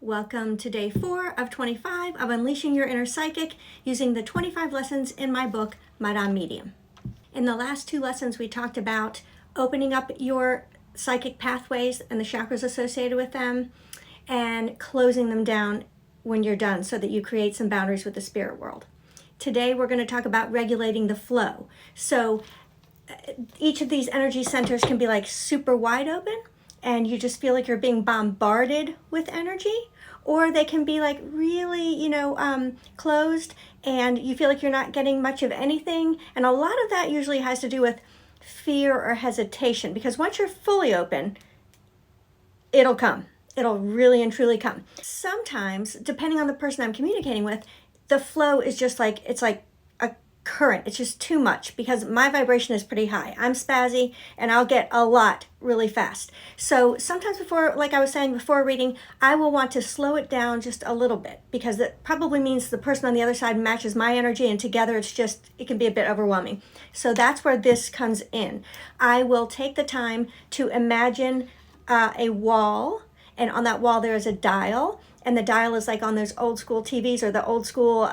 Welcome to day 4 of 25 of Unleashing Your Inner Psychic using the 25 lessons in my book, Madame Medium. In the last 2 lessons, we talked about opening up your psychic pathways and the chakras associated with them and closing them down when you're done so that you create some boundaries with the spirit world. Today, we're going to talk about regulating the flow. So each of these energy centers can be like super wide open and you just feel like you're being bombarded with energy, or they can be like really, closed and you feel like you're not getting much of anything. And a lot of that usually has to do with fear or hesitation, because once you're fully open, it'll come. It'll really and truly come. Sometimes, depending on the person I'm communicating with, the flow is just like, it's like a current. It's just too much because my vibration is pretty high. I'm spazzy and I'll get a lot really fast. So sometimes before, like I was saying before reading, I will want to slow it down just a little bit because that probably means the person on the other side matches my energy, and together it can be a bit overwhelming. So that's where this comes in. I will take the time to imagine a wall, and on that wall there is a dial, and the dial is like on those old school TVs or the old school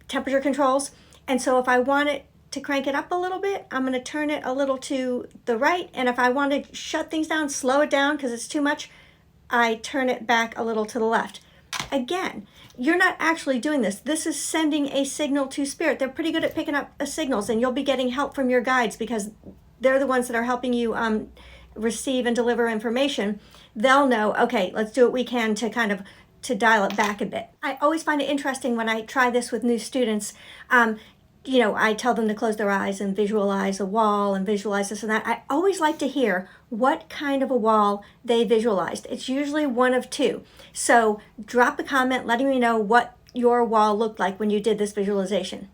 temperature controls. And so if I want it to crank it up a little bit, I'm going to turn it a little to the right. And if I want to shut things down, slow it down because it's too much, I turn it back a little to the left. Again, you're not actually doing this. This is sending a signal to spirit. They're pretty good at picking up signals, and you'll be getting help from your guides because they're the ones that are helping you receive and deliver information. They'll know, okay, let's do what we can to dial it back a bit. I always find it interesting when I try this with new students. I tell them to close their eyes and visualize a wall and visualize this and that. I always like to hear what kind of a wall they visualized. It's usually one of 2. So drop a comment letting me know what your wall looked like when you did this visualization.